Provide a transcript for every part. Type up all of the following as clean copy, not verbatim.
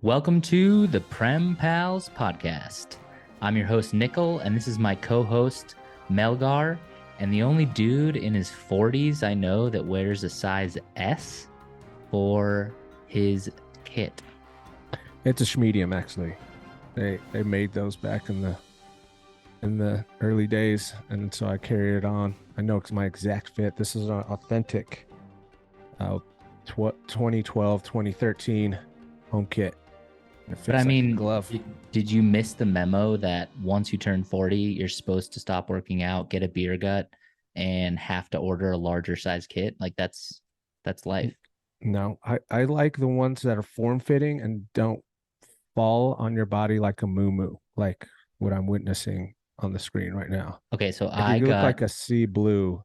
Welcome to the Prem Pals podcast. I'm your host, Nickel, and this is my co-host, Melgar, and the only dude in his 40s I know that wears a size S for his kit. It's a schmedium, actually. They made those back in the early days, and so I carry it on. I know it's my exact fit. This is an authentic 2012, 2013 home kit. It fits But I like a mean, glove. did you miss the memo that once you turn 40, you're supposed to stop working out, get a beer gut, and have to order a larger size kit? Like that's life. No, I like the ones that are form-fitting and don't fall on your body like a moo like what I'm witnessing on the screen right now. Okay, so Like you look like a sea blue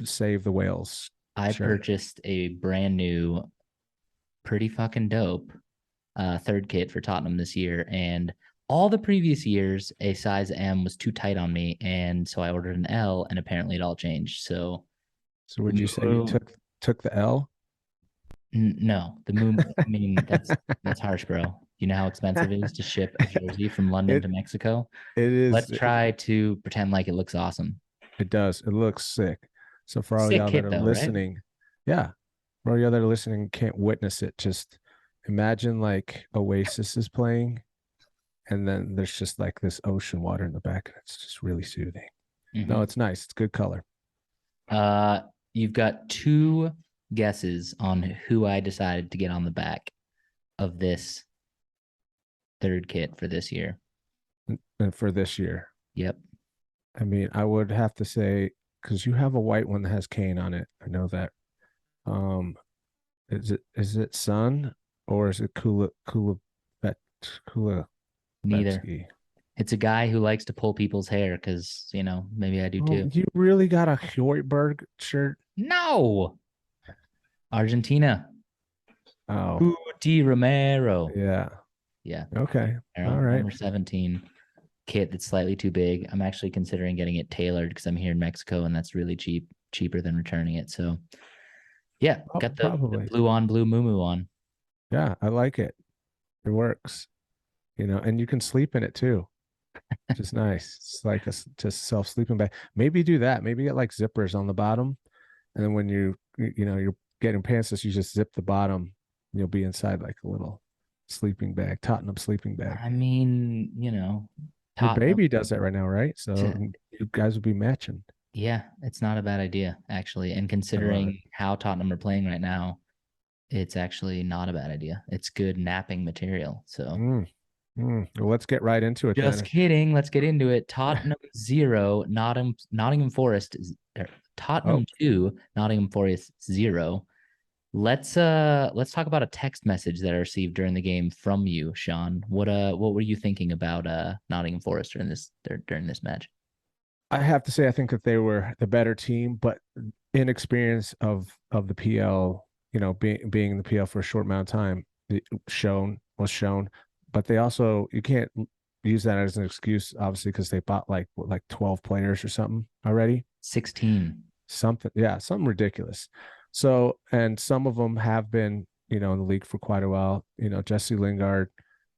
Save the Whales I shirt. purchased a brand new, pretty fucking dope third kit for Tottenham this year, and all the previous years a size M was too tight on me, and so I ordered an L, and apparently it all changed. So Would you say you took the L? No, the moon. I mean, that's harsh, bro. You know how expensive it is to ship a jersey from London It to Mexico? it is Let's try to pretend like it looks awesome. it does. It looks sick. So for all Sick y'all that kit are though, right? listening, yeah. For all y'all that are listening and can't witness it, just imagine like Oasis is playing and then there's just like this ocean water in the back and it's just really soothing. No, it's nice. It's good color. You've got two guesses on who I decided to get on the back of this third kit for this year. And for this year. Yep. I mean, I would have to say because you have a white one that has Kane on it. I know that. Um, is it Sun or is it Kula Neither. Betsky? It's a guy who likes to pull people's hair because, maybe I do too. You really got a Hoiberg shirt? No. Argentina. Oh, Di Romero. yeah. Yeah. Okay. All right. Number 17 kit that's slightly too big. I'm actually considering getting it tailored because I'm here in Mexico and that's really cheaper than returning it. So yeah, got the blue on blue moo on. Yeah, I like it. It works. And you can sleep in it too. Just nice. It's like just self sleeping bag. Maybe do that. Maybe get like zippers on the bottom, and then when you're getting pantsless, you just zip the bottom. And you'll be inside like a little sleeping bag, Tottenham sleeping bag. I mean, Your baby does that right now, right? So you guys would be matching. Yeah, it's not a bad idea actually. And considering how Tottenham are playing right now, it's actually not a bad idea. It's good napping material. So Well, let's get right into it. just then. kidding. Let's get into it. Tottenham 0, Nottingham Forest, Tottenham 2, Nottingham Forest 0. Let's talk about a text message that I received during the game from you, Sean. What were you thinking about Nottingham Forest during this match? I have to say I think that they were the better team, but inexperience of the PL, being in the PL for a short amount of time, was shown. But they also, you can't use that as an excuse, obviously, because they bought like 12 players or something already. 16. Something ridiculous. So, and some of them have been, in the league for quite a while. Jesse Lingard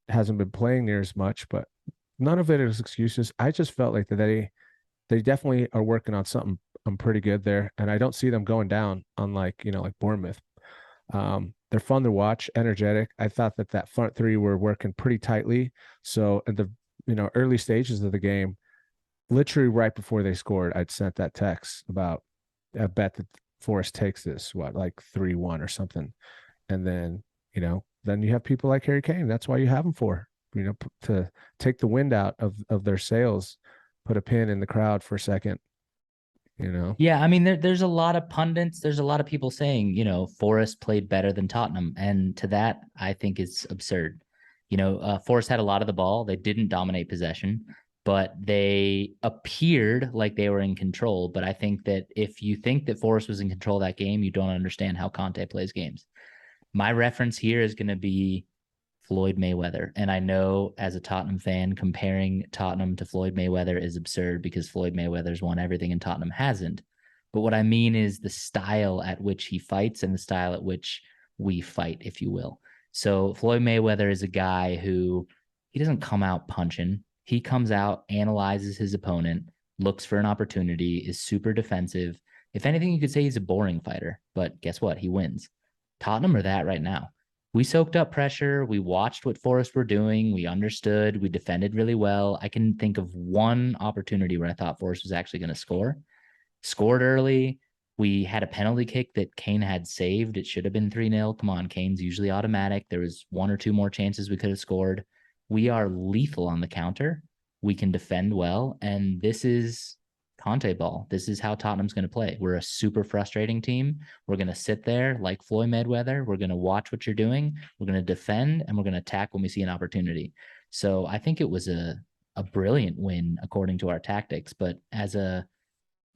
hasn't been playing near as much, but none of it is excuses. I just felt like that they definitely are working on something pretty good there, and I don't see them going down on like Bournemouth. They're fun to watch, energetic. I thought that front three were working pretty tightly. So at the early stages of the game, literally right before they scored, I'd sent that text about I bet that Forest takes this like 3-1 or something, and then then you have people like Harry Kane. That's why you have them for to take the wind out of their sails, put a pin in the crowd for a second. Yeah, I mean, there's a lot of pundits, there's a lot of people saying, Forest played better than Tottenham. And to that, I think it's absurd. Forest had a lot of the ball. They didn't dominate possession, but they appeared like they were in control. But I think that if you think that Forest was in control of that game, you don't understand how Conte plays games. My reference here is going to be Floyd Mayweather. And I know as a Tottenham fan, comparing Tottenham to Floyd Mayweather is absurd because Floyd Mayweather's won everything and Tottenham hasn't. But what I mean is the style at which he fights and the style at which we fight, if you will. So Floyd Mayweather is a guy who he doesn't come out punching. He comes out, analyzes his opponent, looks for an opportunity, is super defensive. If anything, you could say he's a boring fighter, but guess what? He wins. Tottenham are that right now. We soaked up pressure. We watched what Forest were doing. We understood. We defended really well. I can think of one opportunity where I thought Forest was actually going to score. Scored early. We had a penalty kick that Kane had saved. It should have been 3-0. Come on, Kane's usually automatic. There was one or two more chances we could have scored. We are lethal on the counter. We can defend well. And this is Conte ball. This is how Tottenham's going to play. We're a super frustrating team. We're going to sit there like Floyd Mayweather. We're going to watch what you're doing. We're going to defend and we're going to attack when we see an opportunity. So I think it was a brilliant win according to our tactics. But as a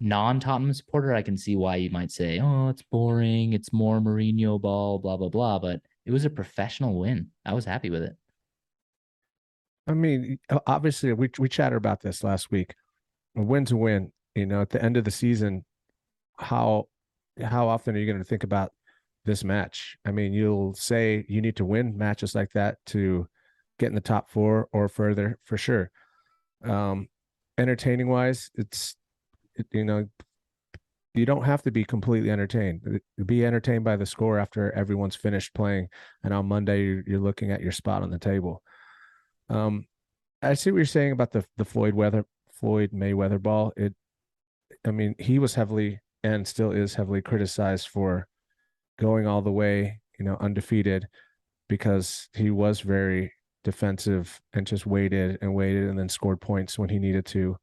non-Tottenham supporter, I can see why you might say, "Oh, it's boring. It's more Mourinho ball, blah blah blah." But it was a professional win. I was happy with it. I mean, obviously, we chatted about this last week. A win's a win. You know, at the end of the season, how how often are you going to think about this match? I mean, you'll say you need to win matches like that to get in the top four or further for sure. Um, Entertaining wise, you know, you don't have to be completely entertained. Be entertained by the score after everyone's finished playing, and on Monday you're looking at your spot on the table. Um, I see what you're saying about the Floyd Mayweather ball. I mean, he was heavily and still is heavily criticized for going all the way, you know, undefeated because he was very defensive and just waited and waited and then scored points when he needed to,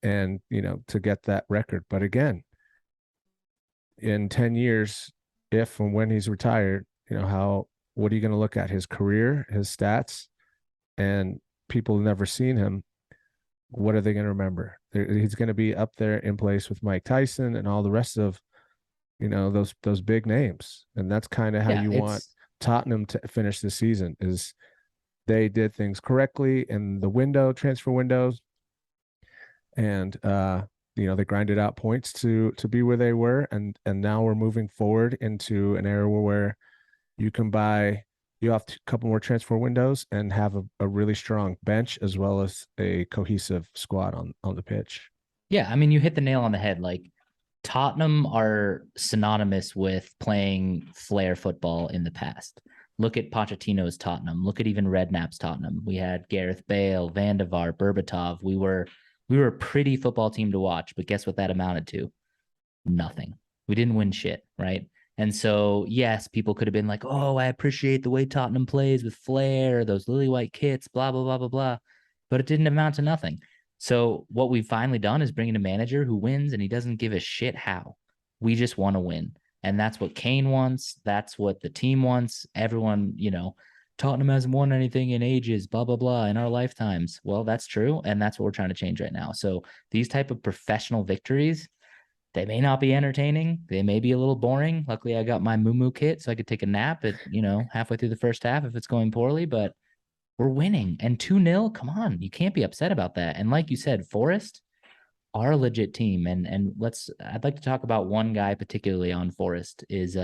and you know, to get that record. But again, in 10 years, if and when he's retired, you know, what are you going to look at? His career, his stats, and people who've never seen him, what are they going to remember? He's going to be up there in place with Mike Tyson and all the rest of, you know, those big names. And that's kind of how Yeah, you want it's Tottenham to finish the season, is they did things correctly in the transfer windows, and you know, they grinded out points to be where they were, and now we're moving forward into an era where you have a couple more transfer windows and have a really strong bench as well as a cohesive squad on the pitch. yeah, I mean you hit the nail on the head. Like Tottenham are synonymous with playing flair football in the past. Look at Pochettino's Tottenham. Look at even Redknapp's Tottenham. We had Gareth Bale, Van de Vaart, Berbatov. We were a pretty football team to watch, but guess what that amounted to? Nothing. We didn't win shit, right? And so, yes, people could have been like, "Oh, I appreciate the way Tottenham plays with flair, those lily white kits, blah blah blah blah blah," but it didn't amount to nothing. So, what we've finally done is bring in a manager who wins, and he doesn't give a shit how. We just want to win, and that's what Kane wants. That's what the team wants. Everyone, Tottenham hasn't won anything in ages, blah blah blah, in our lifetimes. Well, that's true, and that's what we're trying to change right now. So, these type of professional victories, they may not be entertaining. They may be a little boring. Luckily, I got my moo kit so I could take a nap at, halfway through the first half if it's going poorly, but we're winning. And 2-0, come on. You can't be upset about that. And like you said, Forest are a legit team. And I'd like to talk about one guy particularly on Forest is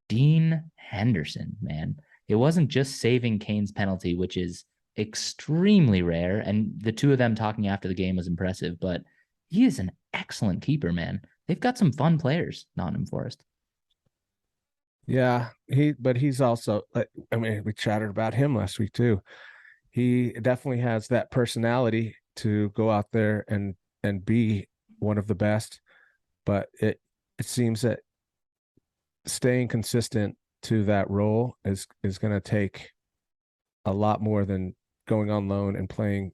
Dean Henderson, man. It wasn't just saving Kane's penalty, which is extremely rare. And the two of them talking after the game was impressive, but he is an excellent keeper, man. They've got some fun players, Nottingham Forest. Yeah, but he's also, I mean, we chatted about him last week too. He definitely has that personality to go out there and be one of the best, but it seems that staying consistent to that role is going to take a lot more than going on loan and playing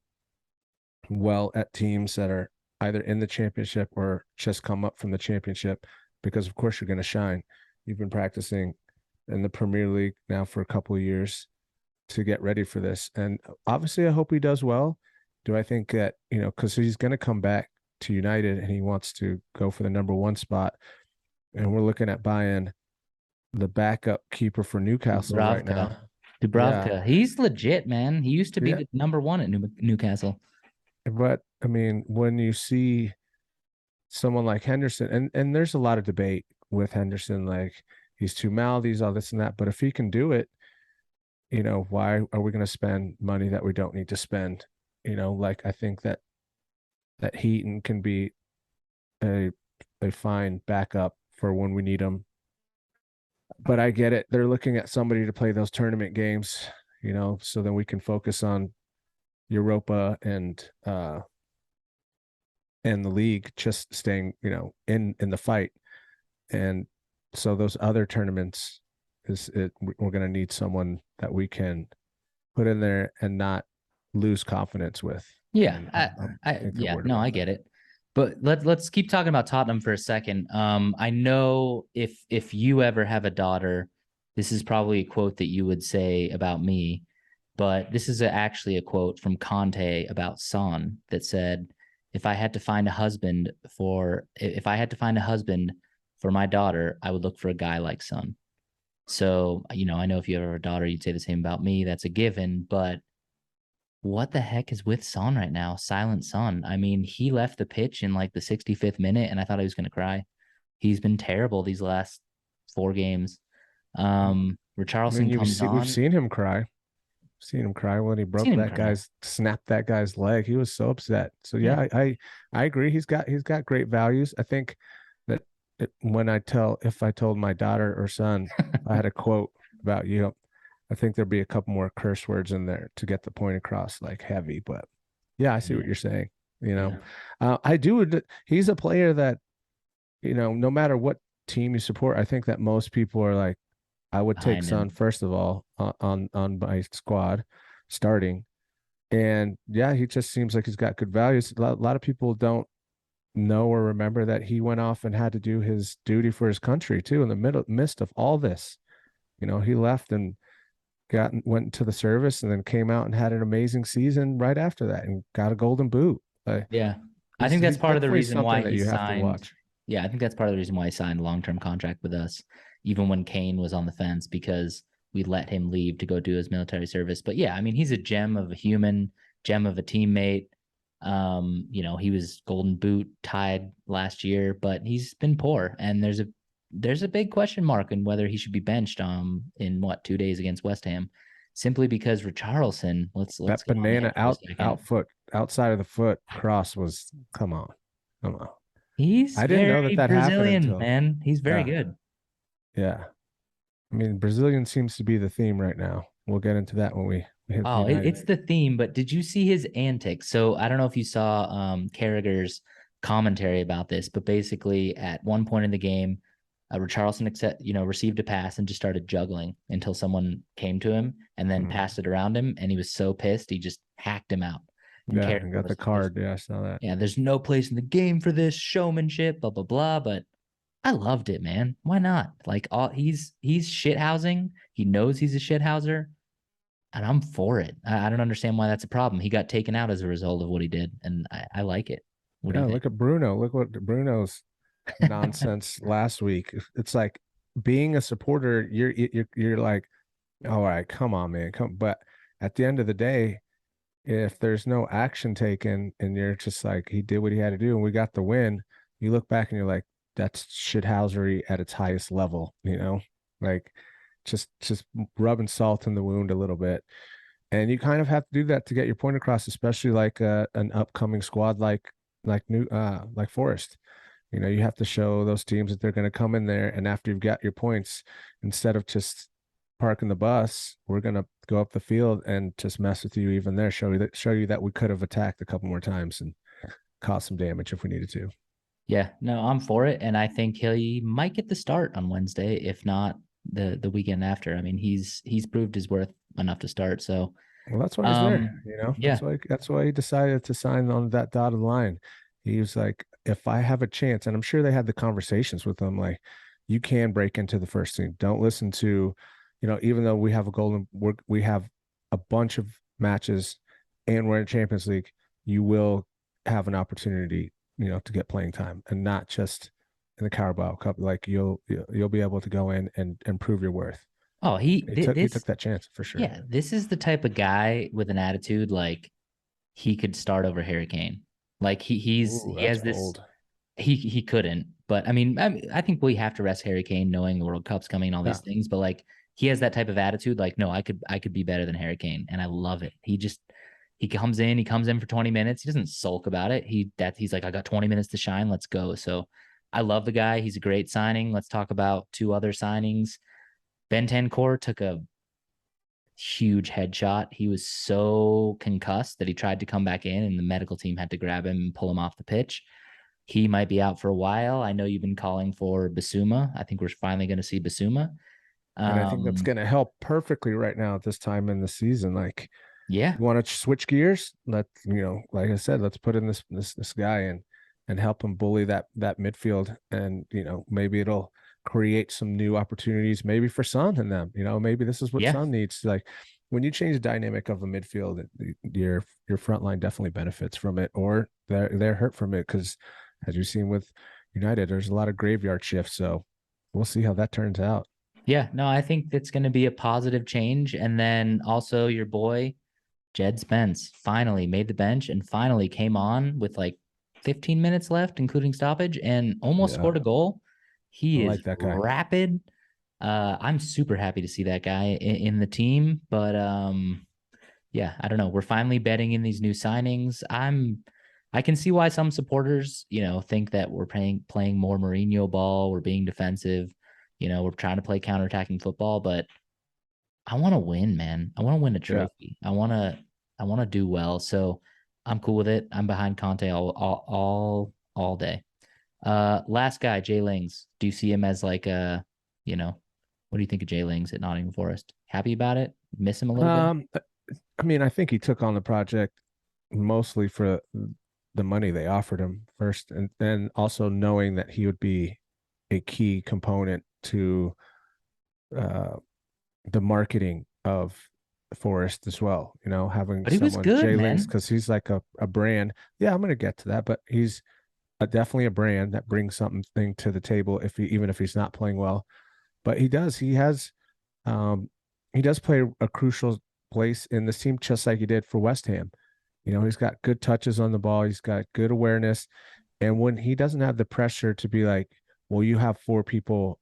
well at teams that are either in the championship or just come up from the championship, because of course you're going to shine. You've been practicing in the Premier League now for a couple of years to get ready for this. And obviously I hope he does well. Do I think that, because he's going to come back to United and he wants to go for the number one spot, and we're looking at buying the backup keeper for Newcastle right now. Dubravka. Yeah. He's legit, man. He used to be Yeah. the number one at Newcastle. But I mean, when you see someone like Henderson, and there's a lot of debate with Henderson, like he's too mouthy, all this and that. But if he can do it, why are we going to spend money that we don't need to spend? Like I think that Heaton can be a fine backup for when we need them. But I get it. They're looking at somebody to play those tournament games, so then we can focus on Europa and the league just staying, in the fight. And so those other tournaments we're going to need someone that we can put in there and not lose confidence with. Yeah, And I I think they're yeah, worried no, about I that. get it. But let's keep talking about Tottenham for a second. I know if you ever have a daughter, this is probably a quote that you would say about me, but this is actually a quote from Conte about Son that said, if I had to find a husband for my daughter, I would look for a guy like Son." So, I know if you ever have a daughter, you'd say the same about me. That's a given, but what the heck is with Son right now? Silent Son. I mean, he left the pitch in like the 65th minute, and I thought he was going to cry. He's been terrible these last 4 games. I mean, Richarlison comes we've on. seen him cry. Seen him cry when he Seen broke him that cry. guy's snapped that guy's leg. He was so upset. So Yeah. yeah, I agree. He's got great values. I think that when if I told my daughter or son I had a quote about you, I think there'd be a couple more curse words in there to get the point across, like heavy. But yeah, I see what Yeah. you're saying. Yeah. I do. He's a player that no matter what team you support, I think that most people are like, I would take Behind Son him. first of all on my squad starting. And yeah, he just seems like he's got good values. A lot of people don't know or remember that he went off and had to do his duty for his country too in the midst of all this. He left and went to the service and then came out and had an amazing season right after that and got a golden boot. Yeah. I He's think that's he's part of the definitely reason something why that he you have to signed. watch. Yeah, I think that's part of the reason why he signed a long-term contract with us, even when Kane was on the fence, because we let him leave to go do his military service. But yeah, I mean, he's a gem of a human, gem of a teammate. He was Golden Boot tied last year, but he's been poor, and there's a big question mark in whether he should be benched in 2 days against West Ham, simply because Richarlison. Let's That go on him banana for a second. outside of the foot cross was, come on. He's I didn't know that very that happened Brazilian, until, man. He's very yeah, good. yeah. I mean, Brazilian seems to be the theme right now. We'll get into that when we hit Oh, United. it's the theme, but did you see his antics? So I don't know if you saw Carragher's commentary about this, but basically at one point in the game, Richarlison received a pass and just started juggling until someone came to him and then Mm. passed it around him, and he was so pissed he just hacked him out. And Yeah, Carragher and got was the like, "There's card. Yeah, I saw that. yeah, there's no place in the game for this showmanship, blah blah blah." But I loved it, man. Why not? Like all he's shithousing. He knows he's a shithouser, and I'm for it. I don't understand why that's a problem. He got taken out as a result of what he did, and I like it. What do Yeah, you think? look at Bruno. Look what Bruno's nonsense last week. It's like being a supporter, you're like, all right, come on, man, come. But at the end of the day, if there's no action taken and you're just like, he did what he had to do and we got the win, you look back and you're like, that's shithousery at its highest level, like just rubbing salt in the wound a little bit. And you kind of have to do that to get your point across, especially like an upcoming squad like Forest. You have to show those teams that they're going to come in there, and after you've got your points, instead of just parking the bus, we're going to go up the field and just mess with you even there. Show you that we could have attacked a couple more times and caused some damage if we needed to. Yeah, no, I'm for it, and I think he might get the start on Wednesday, if not the weekend after. I mean, he's proved his worth enough to start. So, Well, that's why he's there. yeah, That's why he decided to sign on that dotted line. He was like, if I have a chance, and I'm sure they had the conversations with him, like, you can break into the first team. Don't listen to, even though we have a bunch of matches and we're in Champions League, you will have an opportunity, to get playing time and not just in the Carabao Cup. Like you'll be able to go in and prove your worth. Oh, He took that chance for sure. yeah, this is the type of guy with an attitude like he could start over Harry Kane. Like Ooh, he that's has this. bold. He couldn't, but I mean, I think we have to rest Harry Kane, knowing the World Cup's coming and all Yeah. these things. But like he has that type of attitude. Like, no, I could be better than Harry Kane, and I love it. He comes in for 20 minutes. He doesn't sulk about it. He's like, I got 20 minutes to shine. Let's go. So I love the guy. He's a great signing. Let's talk about two other signings. Bentancur took a huge headshot. He was so concussed that he tried to come back in, and the medical team had to grab him and pull him off the pitch. He might be out for a while. I know you've been calling for Basuma. I think we're finally going to see Basuma. And I think that's Um, going to help perfectly right now at this time in the season. Like, yeah, you want to switch gears? Like I said, let's put in this guy and help him bully that midfield, and maybe it'll create some new opportunities, maybe for Son and them. Maybe this is what yeah, Son needs. Like, when you change the dynamic of a midfield, your front line definitely benefits from it, or they're hurt from it, because as you've seen with United, there's a lot of graveyard shifts. So we'll see how that turns out. yeah. No, I think it's going to be a positive change. And then also your boy Jed Spence finally made the bench and finally came on with like 15 minutes left, including stoppage, and almost Yeah, scored a goal. I He is like that guy. rapid. I'm super happy to see that guy in the team. But yeah, I don't know. We're finally betting in these new signings. I can see why some supporters, think that we're playing more Mourinho ball, we're being defensive, we're trying to play counterattacking football, but I want to win, man. I want to win a Yeah. trophy. I want to do well. So I'm cool with it. I'm behind Conte all day. Last guy, Jay Lings. Do you see him as like what do you think of Jay Lings at Nottingham Forest? Happy about it? Miss him a little bit? Um, I mean, I think he took on the project mostly for the money they offered him first, and then also knowing that he would be a key component to uh, the marketing of Forest as well. Having But he was someone good, Jay Links, man. because he's like a brand. Yeah, I'm going to get to that, but he's definitely a brand that brings something to the table. Even if he's not playing well, but he has um, he does play a crucial place in this team, just like he did for West Ham. He's got good touches on the ball. He's got good awareness. And when he doesn't have the pressure to be like, well, you have four people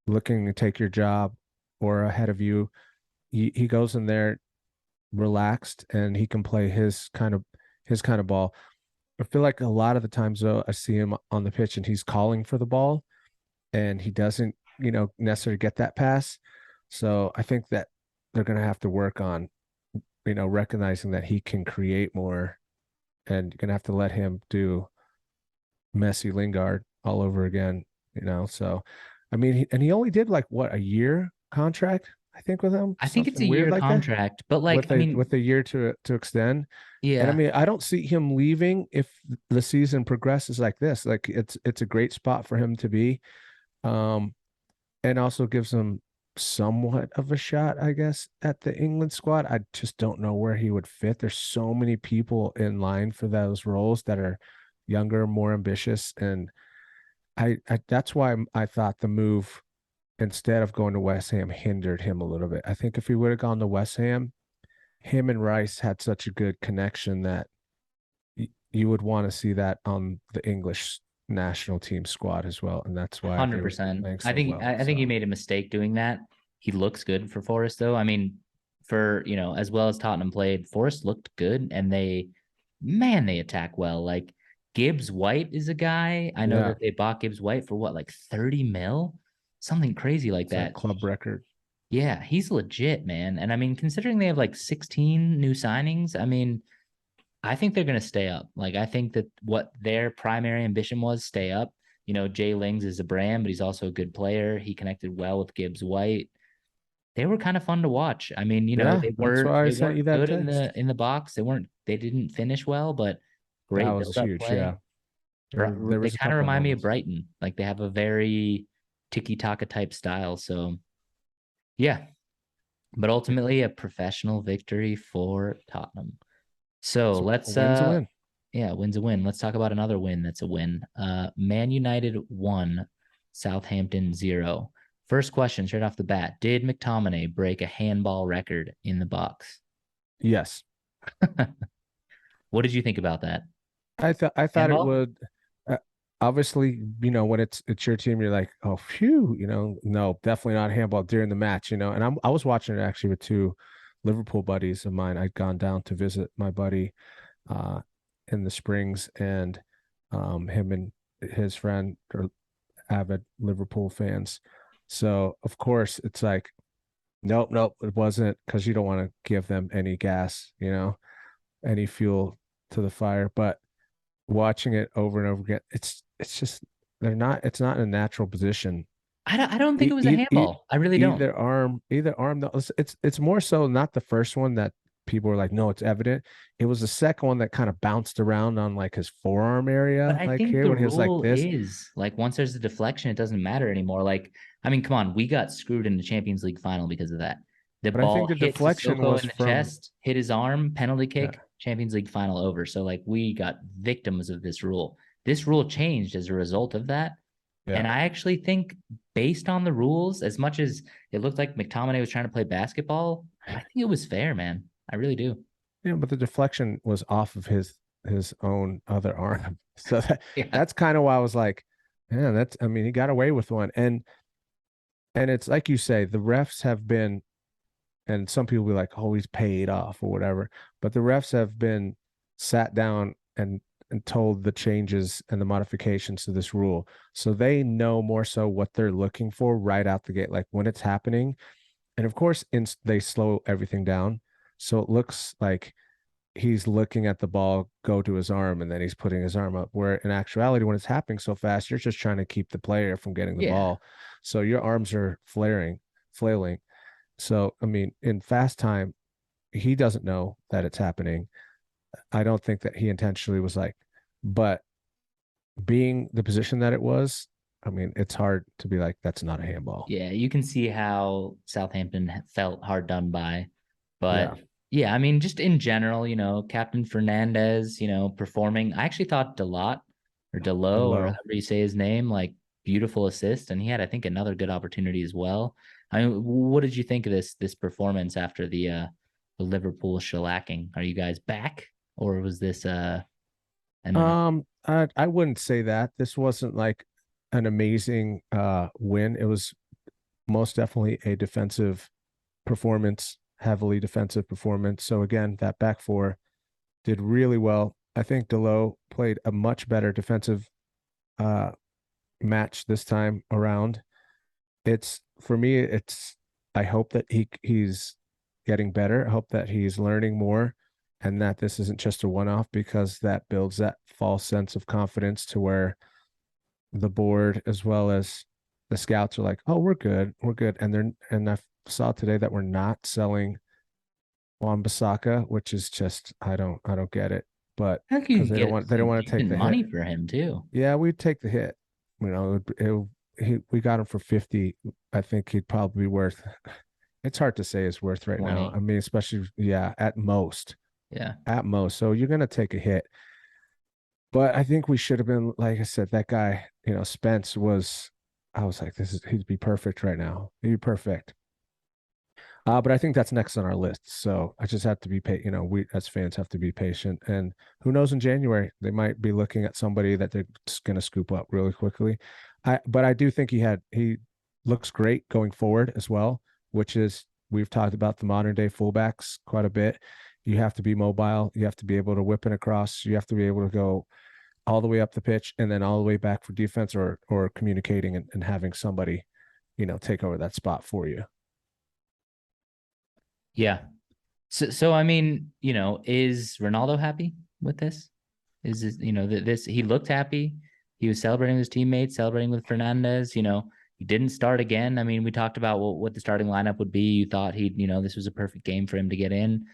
looking to take your job or ahead of you, he goes in there relaxed, and he can play his kind of ball. I feel like a lot of the times though, I see him on the pitch and he's calling for the ball, and he doesn't, necessarily get that pass. So I think that they're going to have to work on, recognizing that he can create more, and you're going to have to let him do Messi Lingard all over again, So, I mean, he only did like what, a year contract, I think, with him, I think it's a something weird year like that, contract, but like, with I a mean, year to extend. And I yeah. mean, I don't see him leaving if the season progresses like this. Like, it's a great spot for him to be. Um, and also gives him somewhat of a shot, I guess, at the England squad. I just don't know where he would fit. There's so many people in line for those roles that are younger, more ambitious, and I that's why I thought the move, instead of going to West Ham, hindered him a little bit. I think if he would have gone to West Ham, him and Rice had such a good connection that you would want to see that on the English national team squad as well, and that's why they were 100%. playing I so think well. I think he So made a mistake doing that. He looks good for Forest though. I mean, for, as well as Tottenham played, Forest looked good and they attack well. Like Gibbs White is a guy. I know yeah, that they bought Gibbs White for what, like 30 mil? Something crazy like it's a that. club record. Yeah, he's legit, man. And I mean, considering they have like 16 new signings, I mean, I think they're going to stay up. Like, I think that what their primary ambition was, stay up. Jay Lings is a brand, but he's also a good player. He connected well with Gibbs White. They were kind of fun to watch. I mean, Yeah, they that's weren't why I they sent you weren't that good in text. the box. They didn't finish well, but That great was build up huge. Yeah, play. there They was a kind of couple of remind me of moments. Brighton. Like they have a very tiki taka type style. So yeah, but ultimately a professional victory for Tottenham. So So a let's win's a win. yeah, win's a win. Let's talk about another win that's a win. Man United 1, Southampton 0. First question straight off the bat. Did McTominay break a handball record in the box? Yes, What did you think about that? I thought it Handball? would. obviously, when it's your team, you're like, oh, phew, no, definitely not handball during the match, and I was watching it actually with two Liverpool buddies of mine. I'd gone down to visit my buddy uh, in the Springs, and him and his friend are avid Liverpool fans. So of course it's like, nope, nope, it wasn't, because you don't want to give them any gas, any fuel to the fire. But watching it over and over again, it's just it's not in a natural position. I don't think it was a handball. I really don't. Either arm. No, it's more so not the first one that people were like, no, it's evident. It was the second one that kind of bounced around on like his forearm But area, I like think here the when he was like rule this. is like once there's a deflection, it doesn't matter anymore. Like, I mean, come on, we got screwed in the Champions League final because of that. The But I think ball the hit deflection Sissoko was in the from, chest, hit his arm, penalty yeah, kick, Champions League final over. So like we got victims of this rule. This rule changed as a result of that. yeah, And I actually think based on the rules, as much as it looked like McTominay was trying to play basketball, I think it was fair, man. I really do. but the deflection was off of his own other arm. So Yeah. that's kind of why I was like, yeah, that's, I mean, he got away with one. And it's like you say, the refs have been, and some people be like, oh, he's paid off or whatever. But the refs have been sat down and told the changes and the modifications to this rule. So they know more so what they're looking for right out the gate, like when it's happening. And of course, they slow everything down. So it looks like he's looking at the ball go to his arm, and then he's putting his arm up, where in actuality, when it's happening so fast, you're just trying to keep the player from getting the Yeah. ball. So your arms are flailing. So I mean, in fast time, he doesn't know that it's happening. I don't think that he intentionally was like, but being the position that it was, I mean, it's hard to be like, that's not a handball. Yeah, you can see how Southampton felt hard done by. Yeah. But yeah, I mean, just in general, Captain Fernandez, performing. I actually thought Delot or The Delo or low. however you say his name, like beautiful assist. And he had, I think, another good opportunity as well. I mean, what did you think of this performance after the Liverpool shellacking? Are you guys back? Or was this an I wouldn't say that. This wasn't like an amazing win. It was most definitely a defensive performance, heavily defensive performance. So again, that back four did really well. I think Delo played a much better defensive uh, match this time around. It's for me, I hope that he's getting better. I hope that he's learning more, and that this isn't just a one-off, because that builds that false sense of confidence to where the board as well as the scouts are like, oh, we're good. And I saw today that we're not selling Wan-Bissaka, which is just, I don't get it. But I think you because could get they don't some want to take decent the hit. money for him too. Yeah, we'd take the hit. We got him for 50. I think he'd probably be worth, it's hard to say his worth right now. 20. I mean, especially, yeah, at most. Yeah. At most. So you're gonna take a hit. But I think we should have been, like I said, that guy, Spence was, I was like, he'd be perfect right now. He'd be perfect. But I think that's next on our list. So I just have to be patient. We as fans have to be patient. And who knows, in January, they might be looking at somebody that they're just going to scoop up really quickly. But I do think he looks great going forward as well, which is, we've talked about the modern day fullbacks quite a bit. You have to be mobile. You have to be able to whip it across. You have to be able to go all the way up the pitch and then all the way back for defense, or communicating and having somebody, take over that spot for you. Yeah. So I mean, is Ronaldo happy with this? Is this, this he looked happy. He was celebrating with his teammates, celebrating with Fernandez. He didn't start again. I mean, we talked about what the starting lineup would be. You thought this was a perfect game for him to get in.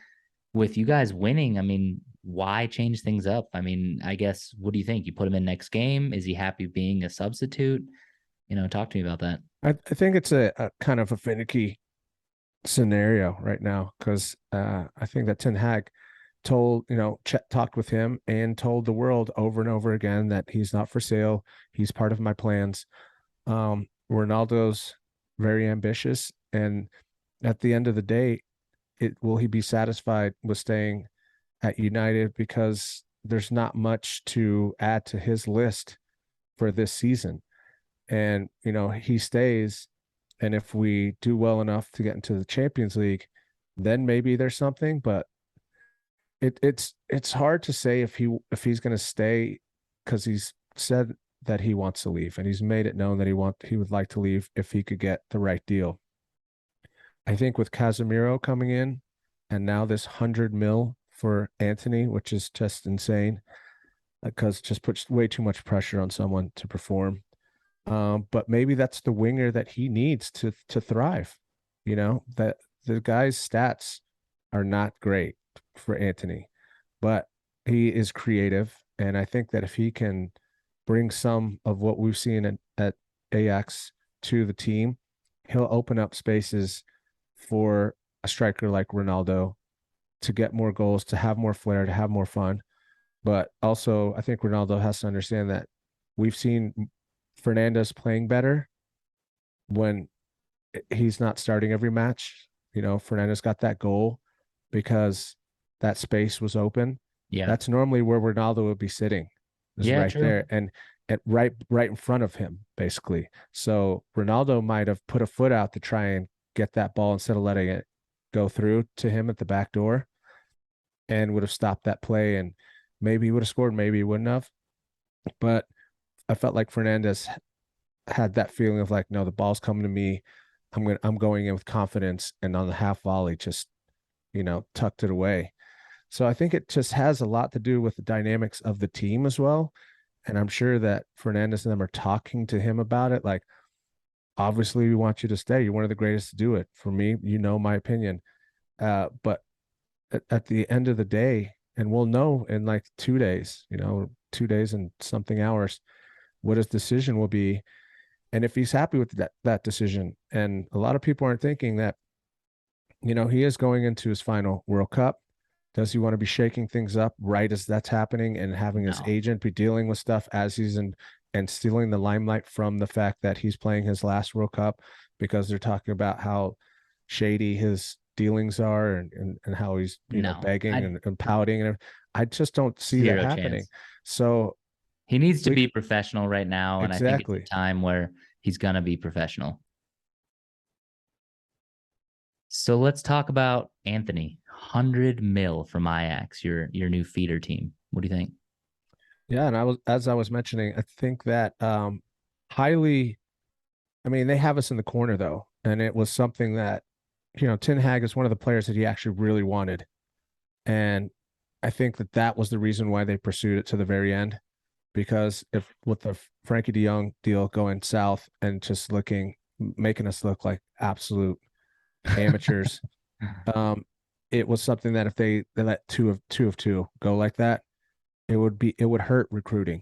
With you guys winning, I mean, why change things up? I mean, I guess, what do you think? You put him in next game? Is he happy being a substitute? Talk to me about that. I think it's a kind of a finicky scenario right now, because I think that Ten Hag told, talked with him and told the world over and over again that he's not for sale. He's part of my plans. Ronaldo's very ambitious, and at the end of the day, will he be satisfied with staying at United, because there's not much to add to his list for this season. And, he stays. And if we do well enough to get into the Champions League, then maybe there's something. But it's hard to say if he's going to stay, because he's said that he wants to leave, and he's made it known that he would like to leave if he could get the right deal. I think with Casemiro coming in, and now this 100 mil for Anthony, which is just insane, because it just puts way too much pressure on someone to perform. But maybe that's the winger that he needs to thrive. That the guy's stats are not great for Anthony, but he is creative, and I think that if he can bring some of what we've seen at Ajax to the team, he'll open up spaces for a striker like Ronaldo to get more goals, to have more flair, to have more fun. But also, I think Ronaldo has to understand that we've seen Fernandes playing better when he's not starting every match. Fernandes got that goal because that space was open. Yeah. That's normally where Ronaldo would be sitting, is right true. there, and right in front of him, basically. So Ronaldo might have put a foot out to try and get that ball instead of letting it go through to him at the back door, and would have stopped that play, and maybe he would have scored, maybe he wouldn't have. But I felt like Fernandes had that feeling of like, no, the ball's coming to me. I'm going in with confidence, and on the half volley, just tucked it away. So I think it just has a lot to do with the dynamics of the team as well. And I'm sure that Fernandes and them are talking to him about it. Like, obviously, we want you to stay. You're one of the greatest to do it. For me, my opinion. But at the end of the day, and we'll know in like 2 days, 2 days and something hours, what his decision will be, and if he's happy with that decision. And a lot of people aren't thinking that, he is going into his final World Cup. Does he want to be shaking things up right as that's happening, and having his agent be dealing with stuff as he's in, and stealing the limelight from the fact that he's playing his last World Cup, because they're talking about how shady his dealings are, and how he's begging and pouting, and I just don't see that happening. Chance. So he needs to be professional right now, and I think it's a time where he's gonna be professional. So let's talk about Anthony. 100 mil from Ajax, your new feeder team. What do you think? Yeah, and as I was mentioning, I think that highly, I mean, they have us in the corner though, and it was something that, Ten Hag is one of the players that he actually really wanted, and I think that was the reason why they pursued it to the very end, because if with the Frankie De Jong deal going south and just making us look like absolute amateurs, it was something that if they let two of two go like that, it would hurt recruiting,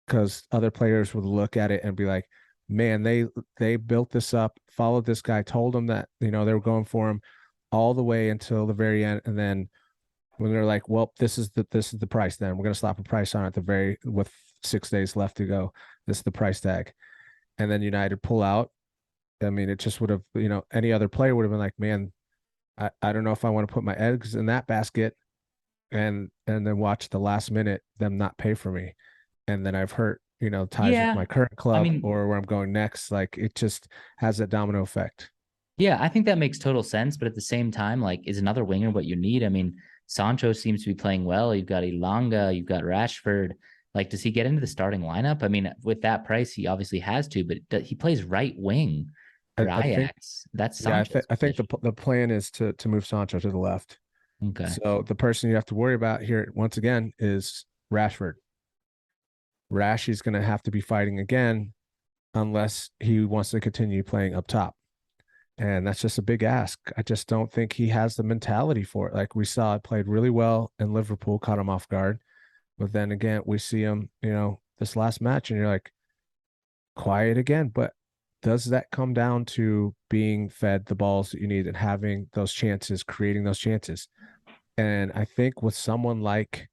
because other players would look at it and be like, man, they built this up, followed this guy, told them that they were going for him all the way until the very end, and then when they're like, well, this is the price, then we're going to slap a price on it with 6 days left to go, this is the price tag, and then United pull out. I mean, it just would have, any other player would have been like, man, I don't know if I want to put my eggs in that basket, and then watch the last minute them not pay for me, and then I've hurt ties with my current club, or where I'm going next. Like, it just has that domino effect. Yeah, I think that makes total sense, but at the same time, like, is another winger what you need? I mean, Sancho seems to be playing well. You've got Elanga, you've got Rashford. Like, does he get into the starting lineup? I mean, with that price, he obviously has to, but he plays right wing for Ajax. That's Sancho. I think the plan is to move Sancho to the left. Okay. So the person you have to worry about here once again is Rashford. Is going to have to be fighting again, unless he wants to continue playing up top. And that's just a big ask. I just don't think he has the mentality for it. Like we saw, it played really well in Liverpool, caught him off guard. But then again, we see him, this last match, and you're like, quiet again. But does that come down to being fed the balls that you need and having those chances, creating those chances? And I think with someone like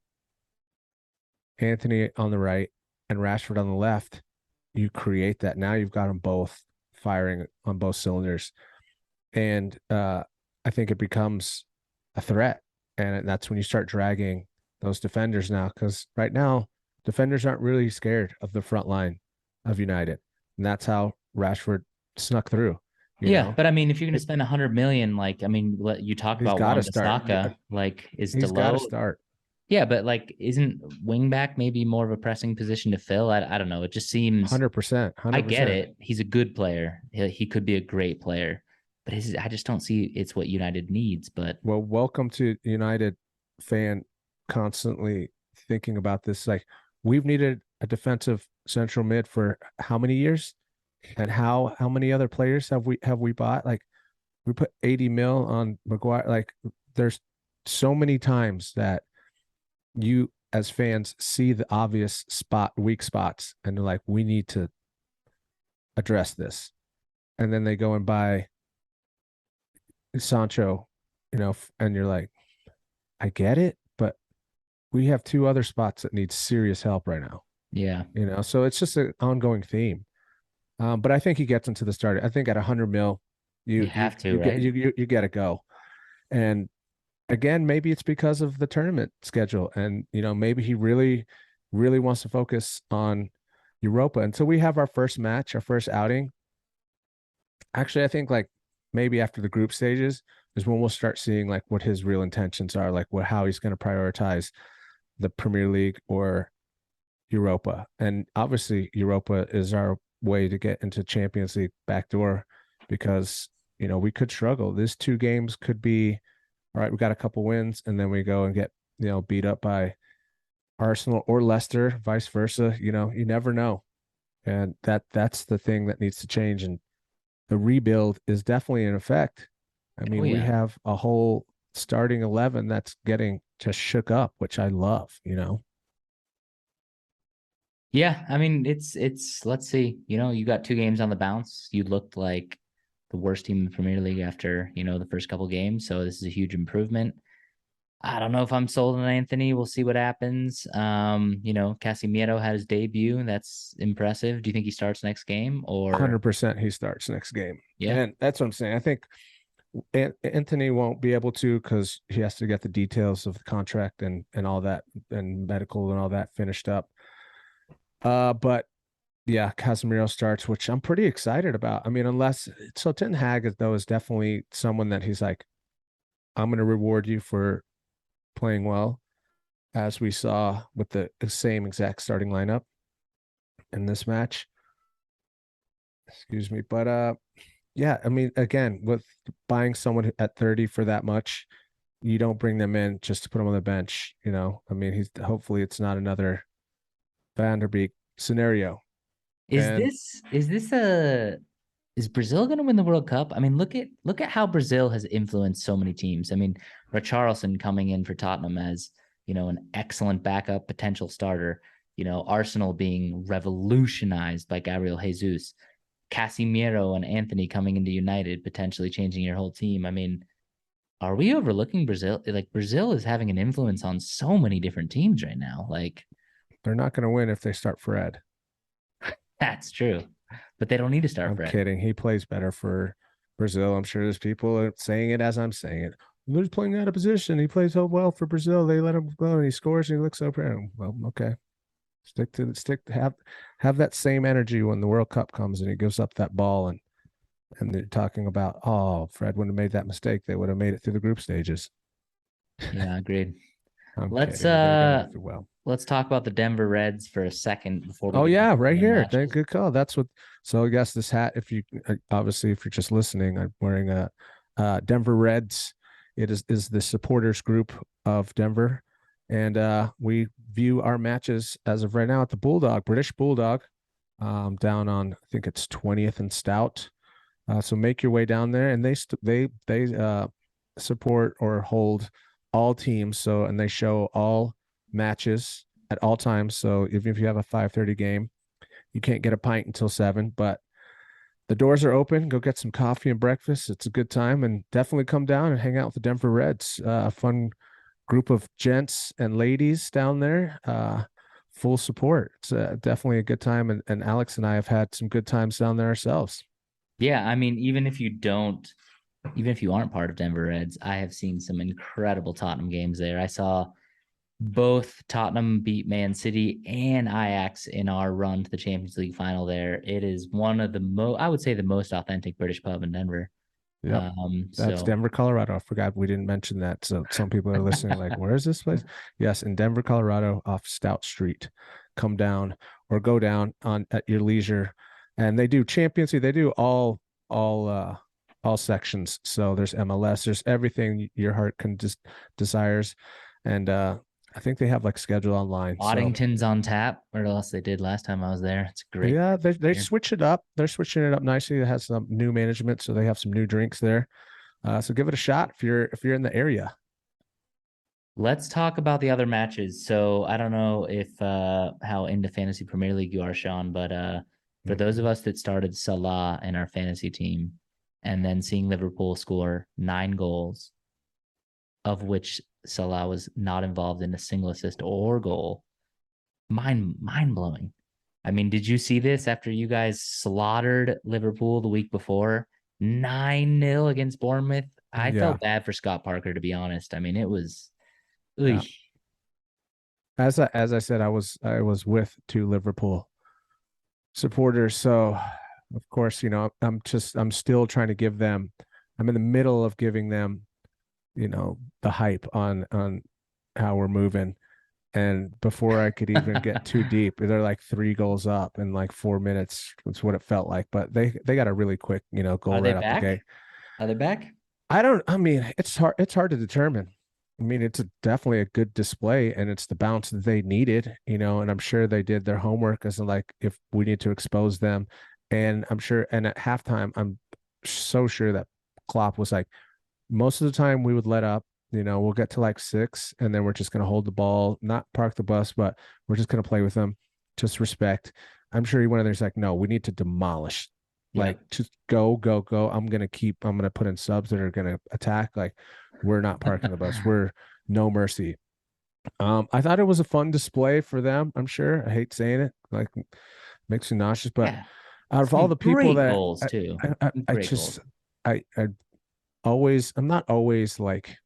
Anthony on the right and Rashford on the left, you create that. Now you've got them both firing on both cylinders. And I think it becomes a threat. And that's when you start dragging those defenders now, because right now, defenders aren't really scared of the front line. of United, and that's how Rashford snuck through. You Yeah, know, but I mean, if you're going to spend 100 million, like, I mean, you talk he's about got to start. Wan-Bissaka, like, is He's got to Delo? start. Yeah, but like, isn't wing back maybe more of a pressing position to fill? I don't know. It just seems. 100%, I hundred get percent. it. He's a good player. He could be a great player, but I just don't see it's what United needs. But Well, welcome to United fan constantly thinking about this. Like, we've needed a defensive central mid for how many years, and how many other players have we bought? Like, we put 80 mil on Maguire. Like, there's so many times that you as fans see the obvious weak spots, and they're like, we need to address this. And then they go and buy Sancho, and you're like, I get it, but we have two other spots that need serious help right now. yeah, So it's just an ongoing theme. But I think he gets into the start. I think at 100 mil, you you you have to, you get right? you get to go. And again, maybe it's because of the tournament schedule, and maybe he really wants to focus on Europa until we have our first match, our first outing. Actually, I think like maybe after the group stages is when we'll start seeing like what his real intentions are, like how he's going to prioritize the Premier League or Europa. And obviously, Europa is our way to get into Champions League backdoor, because we could struggle. These two games could be all right. We got a couple wins, and then we go and get beat up by Arsenal or Leicester, vice versa. You never know, and that's the thing that needs to change. And the rebuild is definitely in effect. I Oh mean, we yeah, have a whole starting 11 that's getting just shook up, which I love. yeah. I mean, it's. Let's see. You got 2 games on the bounce. You looked like the worst team in the Premier League after the first couple games. So this is a huge improvement. I don't know if I'm sold on Anthony. We'll see what happens. Casemiro had his debut. That's impressive. Do you think he starts next game or 100% he starts next game. yeah? And that's what I'm saying. I think Anthony won't be able to, because he has to get the details of the contract and all that, and medical and all that finished up. But yeah, Casemiro starts, which I'm pretty excited about. I mean, unless so Ten Hag though is definitely someone that he's like, I'm going to reward you for playing well, as we saw with the same exact starting lineup in this match. Excuse me, but yeah, I mean, again, with buying someone at 30 for that much, you don't bring them in just to put them on the bench. I mean, hopefully it's not another Van der Beek scenario. Is And this is this a is Brazil going to win the World Cup? I mean, look at how Brazil has influenced so many teams. I mean, Richarlison coming in for Tottenham as an excellent backup potential starter. Arsenal being revolutionized by Gabriel Jesus, Casemiro and Anthony coming into United, potentially changing your whole team. I mean, are we overlooking Brazil? Like Brazil is having an influence on so many different teams right now. Like they're not going to win if they start Fred. that's true, but they don't need to start I'm Fred. kidding. He plays better for Brazil. I'm sure there's people saying it as I'm saying it. He's playing out of position. He plays so well for Brazil. They let him go and he scores and he looks so proud. Well, okay. Have that same energy when the World Cup comes and he gives up that ball, and they're talking about, oh, Fred wouldn't have made that mistake. They would have made it through the group stages. Yeah, agreed. I'm Let's kidding. They're gonna get in through well. let's talk about the Denver Reds for a second before we Oh get yeah, into right other here. Thank matches. good call. That's what. So I guess this hat, if you obviously if you're just listening, I'm wearing a Denver Reds. It is the supporters group of Denver, and we view our matches as of right now at the Bulldog, British Bulldog, down on I think it's 20th and Stout. So make your way down there, and they support or hold all teams. So and they show all matches at all times. So even if you have a 5:30 game, you can't get a pint until 7, but the doors are open. Go get some coffee and breakfast. It's a good time, and definitely come down and hang out with the Denver Reds. A fun group of gents and ladies down there. Full support. It's definitely a good time, and Alex and I have had some good times down there ourselves. Yeah, I mean, even if you aren't part of Denver Reds, I have seen some incredible Tottenham games there. I saw Both Tottenham beat Man City and Ajax in our run to the Champions League final there. It is one of the I would say the most authentic British pub in Denver. Yep. That's So Denver, Colorado. I forgot we didn't mention that. So some people are listening, like, where is this place? Yes, in Denver, Colorado, off Stout Street. Come down or go down on at your leisure. And they do Champions League. They do all sections. So there's MLS, there's everything your heart can just desires. And I think they have like schedule online. So Waddington's on tap, or else they did last time I was there. It's a great yeah, they beer. switch it up. They're switching it up nicely. It has some new management, so they have some new drinks there. So give it a shot if you're in the area. Let's talk about the other matches. So I don't know if how into fantasy Premier League you are, Sean, but for those of us that started Salah in our fantasy team and then seeing Liverpool score 9 goals, of which Salah was not involved in a single assist or goal, mind blowing. I mean, did you see this after you guys slaughtered Liverpool the week before? 9-0 against Bournemouth. I Yeah, felt bad for Scott Parker, to be honest. I mean, it was ugh. yeah. As I said, I was with two Liverpool supporters, so of course, I'm still trying to give them. I'm in the middle of giving them, the hype on how we're moving. And before I could even get too deep, they're like 3 goals up in like 4 minutes. That's what it felt like. But they got a really quick, Are goal they right out the gate. back? Are they back? I mean, it's hard to determine. I mean, it's definitely a good display and it's the bounce that they needed, and I'm sure they did their homework as in like if we need to expose them. And I'm sure, and at halftime, I'm so sure that Klopp was like, most of the time we would let up, we'll get to like 6 and then we're just going to hold the ball, not park the bus, but we're just going to play with them, just respect. I'm sure he went in there's like, no, we need to demolish, Yep. like just go, go, go. I'm going to put in subs that are going to attack. Like we're not parking the bus. We're no mercy. I thought it was a fun display for them. I'm sure. I hate saying it, like makes me nauseous, but Yeah. out of all Some the people great that goals too. I Great just, goals. I'm not always like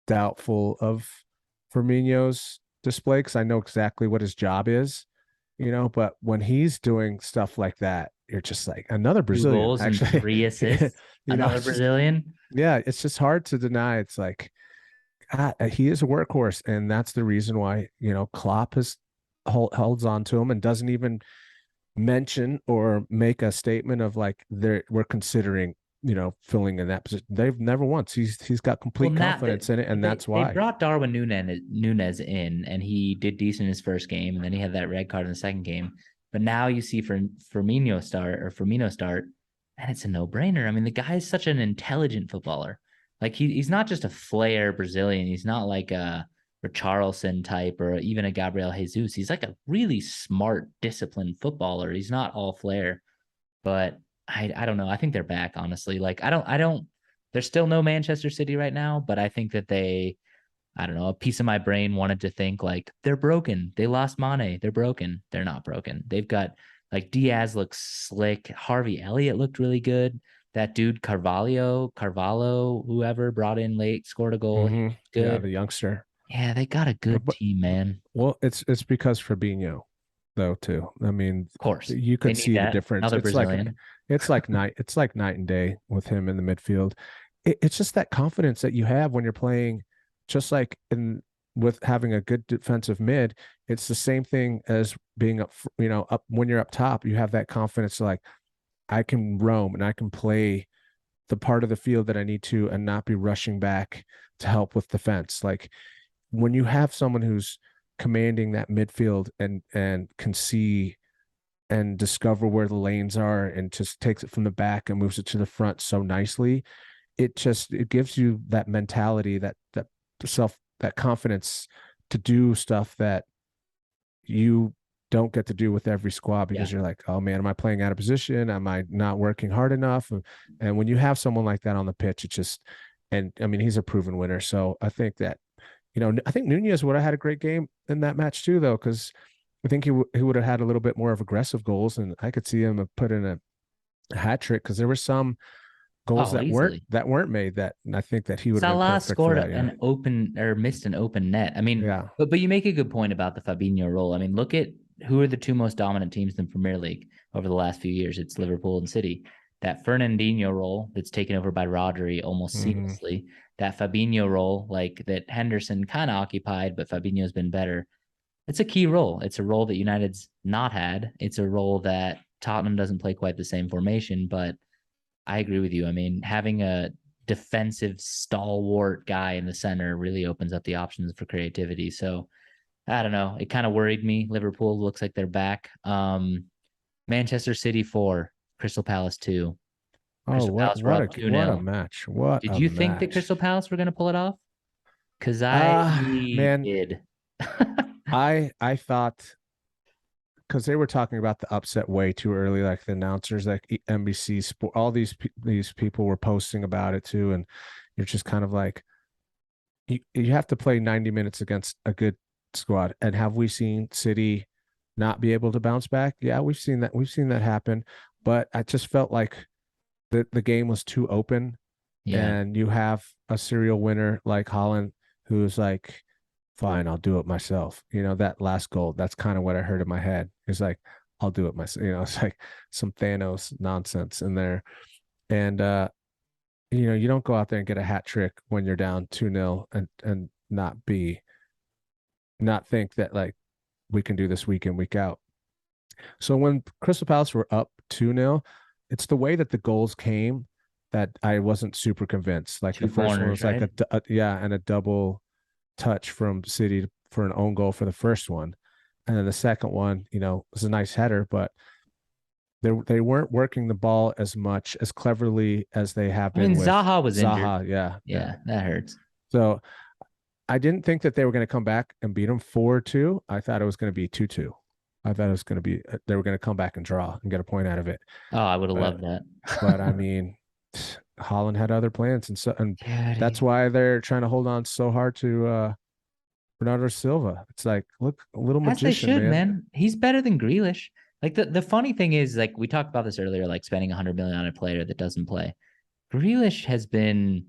doubtful of Firmino's display because I know exactly what his job is, but when he's doing stuff like that, you're just like another Two Brazilian, goals and actually. 3 assists. Another It's just, Brazilian. yeah, it's just hard to deny. It's like, he is a workhorse, and that's the reason why, Klopp has holds on to him and doesn't even mention or make a statement of like we're considering filling in that position. They've never once. He's got Well, complete now confidence in it, and that's they why. brought Darwin Nunez in, and he did decent in his first game, and then he had that red card in the second game. But now you see Firmino start, and it's a no brainer. I mean, the guy is such an intelligent footballer. Like he's not just a flair Brazilian. He's not like a Richarlison type or even a Gabriel Jesus. He's like a really smart, disciplined footballer. He's not all flair. But I don't know. I think they're back, honestly. Like I don't there's still no Manchester City right now, but I think that I don't know, a piece of my brain wanted to think like they're broken. They lost Mane. They're broken. They're not broken. They've got like Diaz looks slick. Harvey Elliott looked really good. That dude Carvalho, whoever brought in late, scored a goal. He looked Yeah, good. the youngster. Yeah, they got a good But team, man. well, it's because Fabinho, though, too. I mean, Of course. you They could need see the that. difference. Another Brazilian. It's like night and day with him in the midfield. It's just that confidence that you have when you're playing, just like in with having a good defensive mid. It's the same thing as being up when you're up top. You have that confidence, like I can roam and I can play the part of the field that I need to, and not be rushing back to help with defense. Like when you have someone who's commanding that midfield and can see and discover where the lanes are and just takes it from the back and moves it to the front so nicely, it gives you that mentality, that confidence to do stuff that you don't get to do with every squad, Yeah. because you're like, oh man, am I playing out of position? Am I not working hard enough? And when you have someone like that on the pitch, it just, and I mean, he's a proven winner. So I think that, I think Nunez would have had a great game in that match too, though, because I think he would have had a little bit more of aggressive goals, and I could see him have put in a hat trick, because there were some goals Oh, easily. that weren't made that, and I think that he would have been Salah perfect for scored that. Yeah. an open or missed an open net. I mean, Yeah. but you make a good point about the Fabinho role. I mean, look at who are the two most dominant teams in the Premier League over the last few years. It's Liverpool and City. That Fernandinho role that's taken over by Rodri almost Mm-hmm. seamlessly. That Fabinho role, like that Henderson kind of occupied, but Fabinho's been better. It's a key role. It's a role that United's not had. It's a role that Tottenham doesn't play quite the same formation, but I agree with you. I mean, having a defensive stalwart guy in the center really opens up the options for creativity. So I don't know. It kind of worried me. Liverpool looks like they're back. Manchester City 4, Crystal Palace 2. Oh, Crystal Palace were up 2 what a 0. match. What Did a you think that match. Crystal Palace were going to pull it off? Because I Man, did. I thought, because they were talking about the upset way too early, like the announcers, like NBC Sport, all these people were posting about it too, and you're just kind of like, you have to play 90 minutes against a good squad. And have we seen City not be able to bounce back? Yeah, we've seen that. We've seen that happen. But I just felt like the game was too open, Yeah. and you have a serial winner like Holland who's like, fine, I'll do it myself. That last goal, that's kind of what I heard in my head. It's like, I'll do it myself. It's like some Thanos nonsense in there. And you don't go out there and get a hat trick when you're down 2-0 and not think that like we can do this week in, week out. So when Crystal Palace were up 2-0, it's the way that the goals came that I wasn't super convinced. Like the Two first one corners, was like right? and a double touch from City for an own goal for the first one. And then the second one, was a nice header, but they weren't working the ball as much as cleverly as they have I mean, been with Zaha was injured. Zaha. Yeah, yeah. Yeah, that hurts. So I didn't think that they were going to come back and beat them 4-2. I thought it was going to be 2-2. I thought it was going to be they were going to come back and draw and get a point out of it. Oh, I would have But loved that. I mean, Holland had other plans, and Dude, that's why they're trying to hold on so hard to Bernardo Silva. It's like, look, a little as they magician, should, man. man. He's better than Grealish. Like the funny thing is, like we talked about this earlier, like spending 100 million on a player that doesn't play. Grealish has been,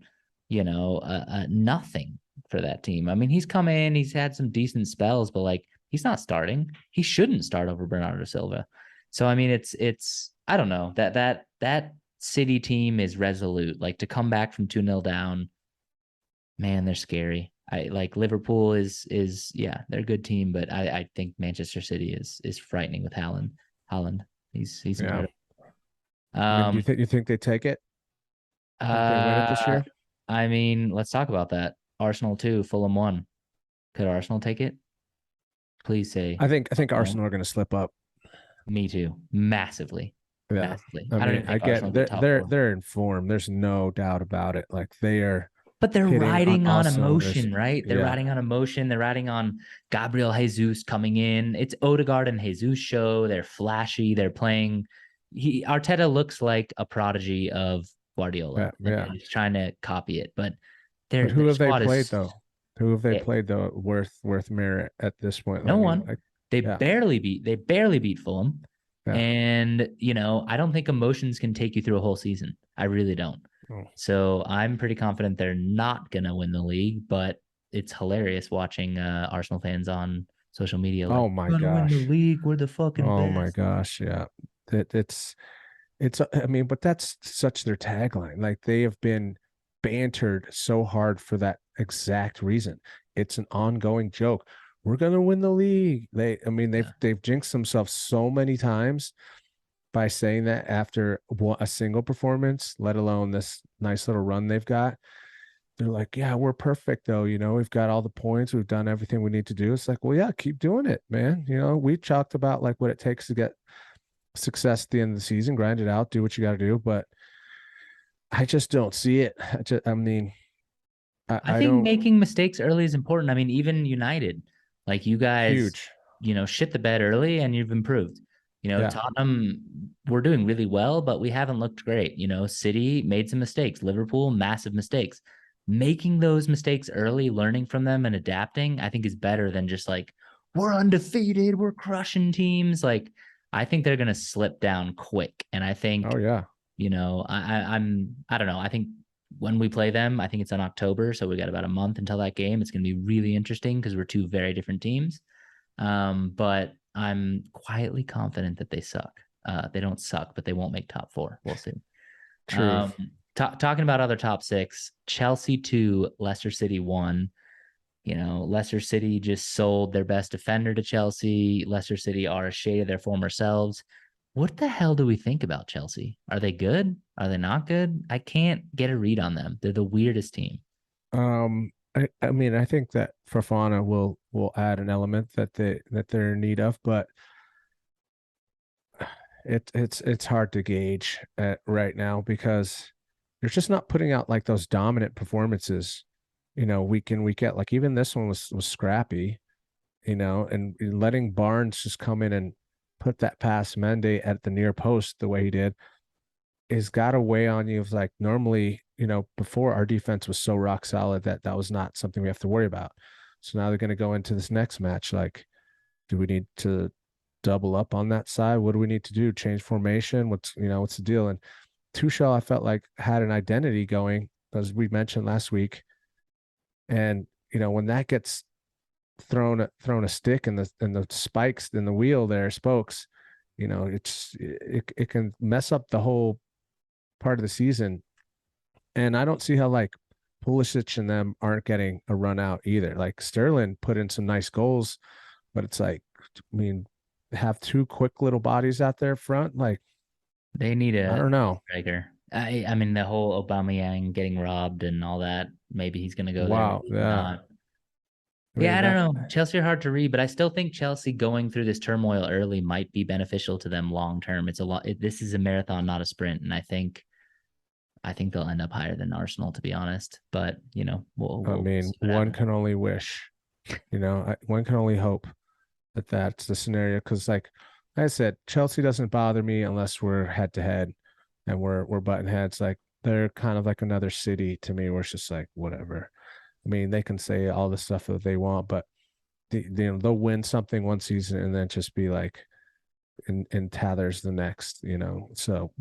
nothing for that team. I mean, he's come in, he's had some decent spells, but like he's not starting. He shouldn't start over Bernardo Silva. So I mean, it's I don't know that City team is resolute. Like to come back from 2-0 down, man, they're scary. I like Liverpool is yeah, they're a good team, but I think Manchester City is frightening with Haaland. He's Yeah. incredible. I mean, do Um you think they take it? Think they win it this uh year? I mean, let's talk about that. Arsenal 2, Fulham 1. Could Arsenal take it? Please say I think no. Arsenal are going to slip up. Me too. Massively. Yeah. Massively. I I don't mean, even I think Arsenal get get top four. they're in form. There's no doubt about it. Like they are But they're hitting on riding all on cylinders. emotion, right? They're Yeah. riding on emotion. They're riding on Gabriel Jesus coming in. It's Odegaard and Jesus show. They're flashy. They're playing. Arteta looks like a prodigy of Yeah. Guardiola, and Yeah. he's trying to copy it. But But their who have they squad played is though? Who have they it, played though worth merit at this point? I no mean, one. like, They yeah, barely beat Fulham. yeah. And, I don't think emotions can take you through a whole season. I really don't. Oh, So I'm pretty confident they're not going to win the league, but it's hilarious watching Arsenal fans on social media like, oh my we're going to win the gosh. league. We're the fucking Oh my best. gosh. Yeah. It's I mean, but that's such their tagline. Like they have been bantered so hard for that exact reason. It's an ongoing joke. We're gonna win the league. I mean, Yeah. they've jinxed themselves so many times by saying that after a single performance, let alone this nice little run they've got. They're like, yeah, we're perfect though. We've got all the points. We've done everything we need to do. It's like, well, yeah, keep doing it, man. We talked about like what it takes to get success at the end of the season, grind it out, do what you got to do. But I just don't see it. I mean, I I think don't. making mistakes early is important. I mean, even United, like you guys, Huge. shit the bed early and you've improved. Yeah. Tottenham, we're doing really well, but we haven't looked great. City made some mistakes. Liverpool, massive mistakes. Making those mistakes early, learning from them and adapting, I think is better than just like, we're undefeated, we're crushing teams. Like, I think they're going to slip down quick. And I think Oh, yeah. I don't know. I think when we play them, I think it's in October, so we got about a month until that game. It's going to be really interesting because we're two very different teams. But I'm quietly confident that they suck. They don't suck, but they won't make top four. We'll see. Um, Truth. Talking about other top six, Chelsea 2, Leicester City 1. Leicester City just sold their best defender to Chelsea. Leicester City are a shade of their former selves. What the hell do we think about Chelsea? Are they good? Are they not good? I can't get a read on them. They're the weirdest team. I mean, I think that Fofana will add an element that they're in need of, but it's hard to gauge right now because they're just not putting out like those dominant performances, week in, week out. Like even this one was scrappy, and letting Barnes just come in and put that past Mendy at the near post the way he did is got to weigh on you. Of like normally, before our defense was so rock solid that was not something we have to worry about. So now they're going to go into this next match. Like, do we need to double up on that side? What do we need to do? Change formation? What's the deal? And Tuchel, I felt like had an identity going, as we mentioned last week. And when that gets thrown a stick in the spikes in the wheel there, spokes, it can mess up the whole part of the season. And I don't see how like Pulisic and them aren't getting a run out either. Like Sterling put in some nice goals, but it's like, I mean, have two quick little bodies out there front. Like They need I a don't know. striker. I mean, the whole Aubameyang getting robbed and all that. Maybe he's going to go there. Wow. Maybe he's Yeah. not. I Yeah, mean I don't that. know. Chelsea are hard to read, but I still think Chelsea going through this turmoil early might be beneficial to them long term. It's a lot. This is a marathon, not a sprint, and I think they'll end up higher than Arsenal, to be honest. But I we'll mean, see what one happens. can only wish. One can only hope that that's the scenario. Because, like I said, Chelsea doesn't bother me unless we're head to head, and we're button heads. Like they're kind of like another city to me, where it's just like whatever. I mean, they can say all the stuff that they want, but they'll win something one season and then just be like in tatters the next. So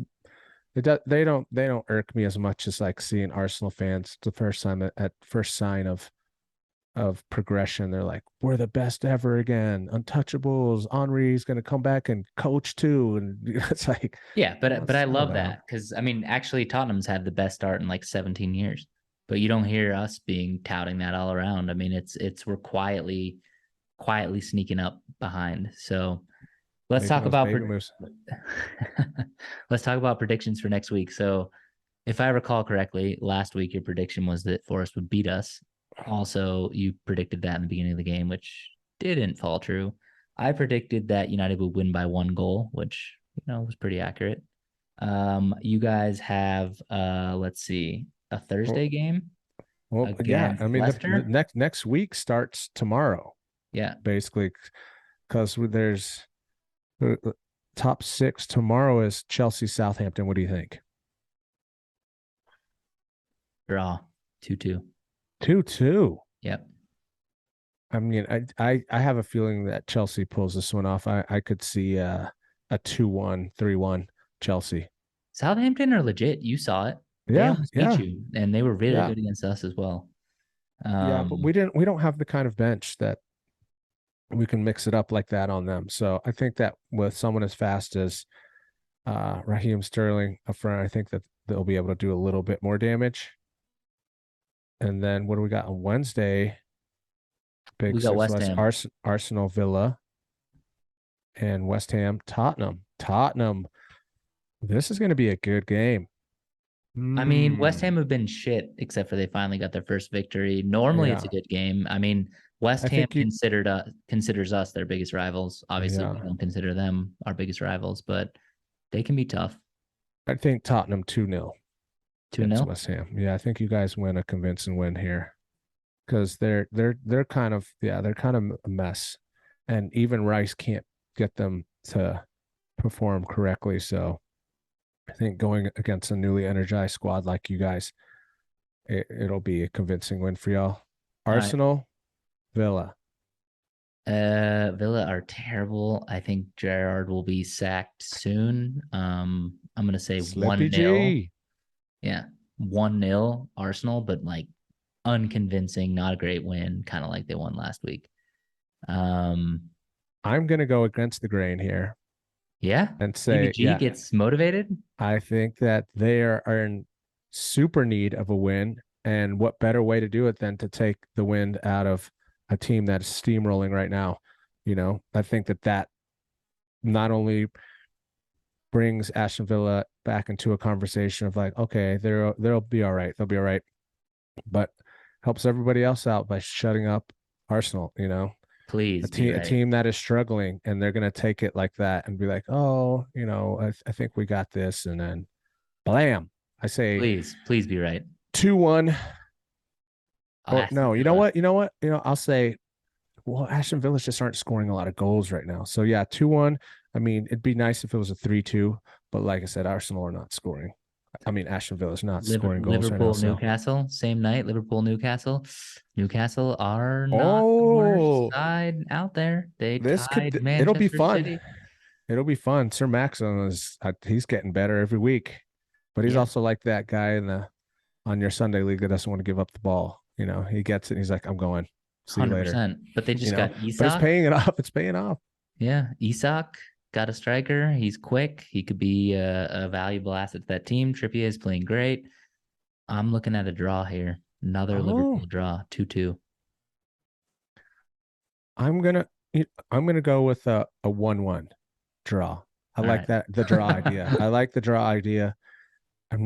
they don't irk me as much as like seeing Arsenal fans the first time at first sign of progression. They're like, we're the best ever again, untouchables. Henri's going to come back and coach too, and it's like, Yeah, but I I don't love know. that because I mean, actually, Tottenham's had the best start in like 17 years, but you don't hear us being touting that all around. I mean, it's we're quietly sneaking up behind. So let's Making talk those about baby moves. let's talk about predictions for next week. So if I recall correctly, last week your prediction was that Forest would beat us. Also, you predicted that in the beginning of the game, which didn't fall true. I predicted that United would win by 1 goal, which was pretty accurate. You guys have let's see, a Well, Thursday game yeah. I against mean, the Leicester. next week starts tomorrow, Yeah, basically, because there's the top six tomorrow is Chelsea, Southampton. What do you think? draw 2-2. 2-2. Yep. I mean, I have a feeling that Chelsea pulls this one off. I could see a 2-1, 3-1 Chelsea. Southampton are legit. You saw it. They Yeah, almost beat yeah, you, and they were really yeah, good against us as well. yeah. But we don't have the kind of bench that we can mix it up like that on them. So I think that with someone as fast as Raheem Sterling up front, I think that they'll be able to do a little bit more damage. And then what do we got on Wednesday? Big We got six West less Ham. Arsenal, Villa, and West Ham, Tottenham. Tottenham. This is going to be a good game. I mean, West Mm, Ham have been shit except for they finally got their first victory. Normally, it's a yeah, good game. I mean, West I Ham think you. considers us their biggest rivals. Obviously, we Yeah, don't consider them our biggest rivals, but they can be tough. I think Tottenham 2-0 2 against 0. West Ham. Yeah, I think you guys win a convincing win here because they're kind of they're kind of a mess, and even Rice can't get them to perform correctly. So I think going against a newly energized squad like you guys, it'll be a convincing win for y'all. All right. Arsenal, Villa. Villa are terrible. I think Gerrard will be sacked soon. I'm gonna say Slippy 1-0. G. Yeah, 1-0 Arsenal, but like unconvincing, not a great win, kind of like they won last week. Um, I'm gonna go against the grain here yeah, and say, PVG yeah, gets motivated. I think that they are in super need of a win. And what better way to do it than to take the wind out of a team that's steamrolling right now? I think that not only brings Aston Villa back into a conversation of like, okay, they'll be all right, they'll be all right, but helps everybody else out by shutting up Arsenal. A Please be team a right. team that is struggling, and they're gonna take it like that and be like, oh, I think we got this, and then blam. I say Please be right. 2-1. Or Aston no, you know Villa. what? I'll say, well, Aston Villas just aren't scoring a lot of goals right now. So yeah, 2-1. I mean, it'd be nice if it was a 3-2, but like I said, Arsenal are not scoring. I mean, Aston Villa's not scoring goals right now. Liverpool, So Newcastle, same night. Liverpool, Newcastle. Newcastle are not the worst oh, side out there. They this tied could it'll be Manchester fun. City. It'll be fun. Sir Maxon is he's getting better every week, but he's Yeah, also like that guy in the on your Sunday league that doesn't want to give up the ball. He gets it. And he's like, I'm going. See you later. 100%. But they just got But it's Isak. paying it off. It's paying off. Yeah, Isak got a striker. He's quick. He could be a valuable asset to that team. Trippier is playing great. I'm looking at a draw here. Another Oh, Liverpool draw, 2-2. I'm gonna I'm gonna go with a 1-1 draw. I All like right. that the draw idea. I like the draw idea. I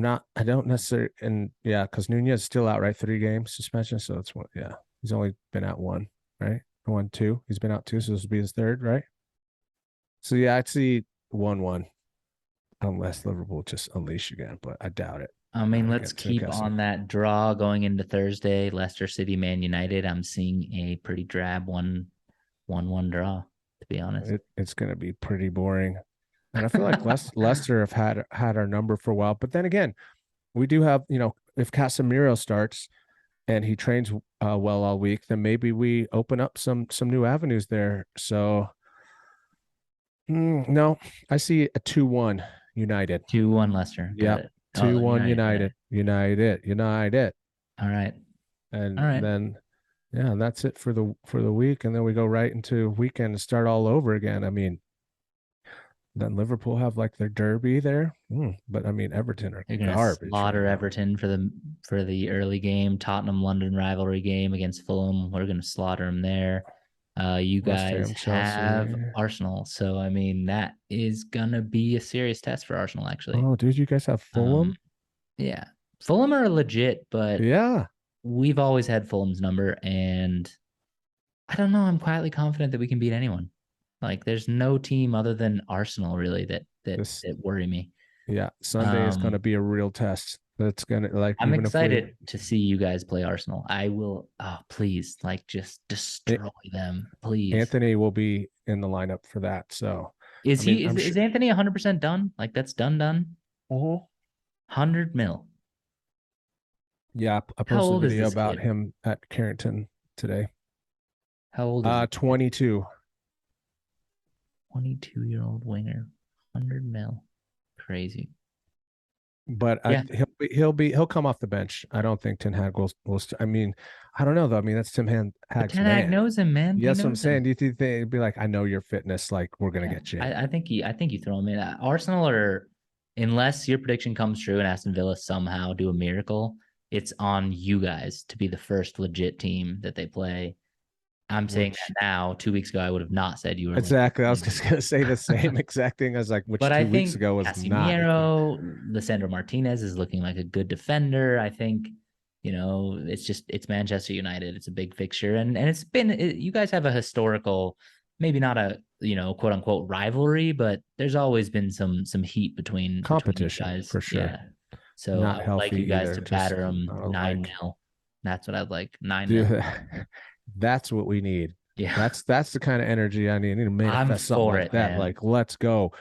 don't necessarily, and yeah, because Nunez is still out, right? 3 games suspension. So it's one, yeah. He's only been out one, right? One, two. He's been out two, so this will be his third, right? So yeah, I'd see 1-1, unless Liverpool just unleash again, but I doubt it. I mean, let's Against keep Newcastle. on that draw going into Thursday. Leicester City, Man United. I'm seeing a pretty drab 1-1 draw, to be honest. It's gonna be pretty boring. And I feel like Leicester have had our number for a while. But then again, we do have, if Casemiro starts and he trains well all week, then maybe we open up some new avenues there. So no, I see a 2-1 United. 2-1 Leicester. Got Yep. it. Oh, 2-1 United today. United. United. All right. All And right. then yeah, that's it for the week. And then we go right into weekend and start all over again. I mean, then Liverpool have like their derby there. But I mean, Everton are They're gonna garbage right slaughter now. Everton for the early game. Tottenham London rivalry game against Fulham. We're gonna slaughter them there. You West guys Ham, have Chelsea. Arsenal, so I mean that is gonna be a serious test for Arsenal, actually. Oh, dude, you guys have Um, Fulham? yeah, Fulham are legit, but Yeah. we've always had Fulham's number, and I don't know. I'm quietly confident that we can beat anyone. Like, there's no team other than Arsenal really This that worry me. yeah, Sunday is gonna Um, be a real test. That's gonna like I'm even if we excited to see you guys play Arsenal. I will. Oh, please, like, just destroy them, please. Anthony will be in the lineup for that. So I Is mean, he? I'm Is sure. Anthony 100% done? Like, that's done. Mhm. 100 mil. Yeah, I How posted a old is video this about kid? him at Carrington today. How old is this kid? 22. 22-year-old winger. 100 mil. Crazy. But Yeah, he'll come off the bench. I don't think Ten Hag will. I mean, I don't know though. I mean, that's but Hag's Ten Hag man. knows him, man. He Yes, I'm knows saying. him. Do you think they'd be like, I know your fitness, like we're gonna Yeah, get you in? I think you throw him in. Arsenal are, unless your prediction comes true and Aston Villa somehow do a miracle, it's on you guys to be the first legit team that they play. I'm saying Which that now. 2 weeks ago, I would have not said you were a legit exactly, I was team. just gonna say the same exact thing as like which But I 2 weeks think ago was not a thing. Casemiro, Lisandro Martinez is looking like a good defender. I think, it's Manchester United. It's a big fixture, and you guys have a historical, maybe not a quote unquote rivalry, but there's always been some heat between you Competition guys. for sure. Yeah. So I Not would like healthy you guys either. to Just batter them not nine alike. nil. That's what I'd like. 9-0. Dude, that's what we need. Yeah. That's the kind of energy I need. I need to I'm manifest something for like it, that. man. Like, let's go.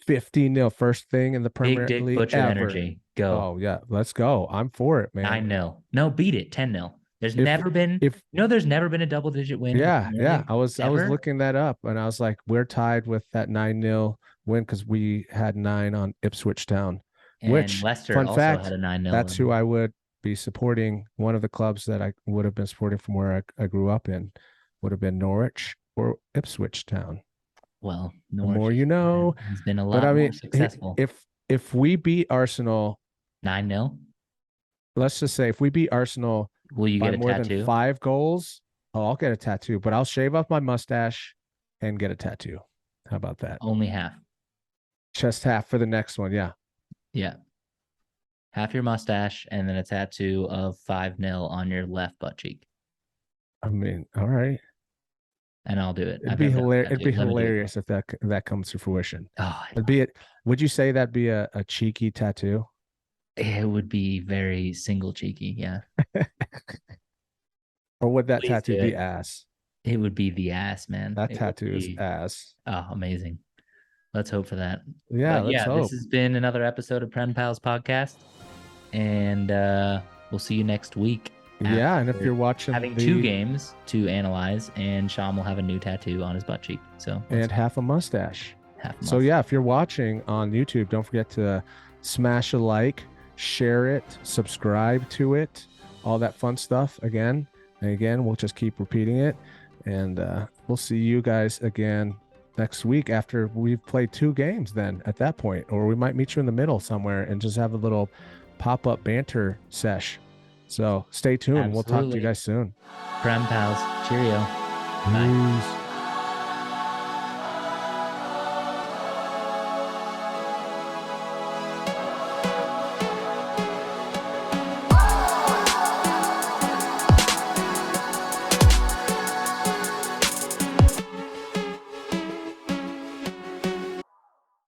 15-0 first thing in the Big Premier Dick League Butcher ever. energy. Go. Oh yeah, let's go. I'm for it, man. 9-0. No, beat it. 10-0. There's If never been, if there's never been a double digit win in the yeah, Premier yeah. League I was ever. looking that up and I was like, we're tied with that 9-0 win because we had 9 on Ipswich Town. And Which, Leicester fun also fact, had a 9-0 that's who I would be supporting. One of the clubs that I would have been supporting from where I grew up in would have been Norwich or Ipswich Town. Well, The Norwich more you know. has been a But lot I more mean, successful. if we beat Arsenal 9-0, let's just say if we beat Arsenal will you by get a more than tattoo? 5 goals, I'll get a tattoo, but I'll shave off my mustache and get a tattoo. How about that? Only half. Just half for the next one. Yeah. Yeah. Half your mustache and then a tattoo of 5-0 on your left butt cheek. I mean, all right. And I'll do it. It'd be hilarious. It'd be hilarious if that comes to fruition. Oh, it'd be it. Would you say that'd be a cheeky tattoo? It would be very single cheeky, yeah. Or would that Please tattoo do be it. ass? It would be the ass, man. That It would tattoo is be ass. amazing. Let's hope for that. Yeah, But let's yeah, hope. this has been another episode of Prem Pals podcast, and we'll see you next week. Yeah, and if you're watching having 2 games to analyze, and Sean will have a new tattoo on his butt cheek. So and half a mustache. half a So yeah, if you're watching on YouTube, don't forget to smash a like, share it, subscribe to it, all that fun stuff. Again and again, we'll just keep repeating it, and we'll see you guys again next week after we've played 2 games. Then at that point, or we might meet you in the middle somewhere and just have a little pop-up banter sesh. So stay tuned. Absolutely. We'll talk to you guys soon. Prem Pals. Cheerio. Bye.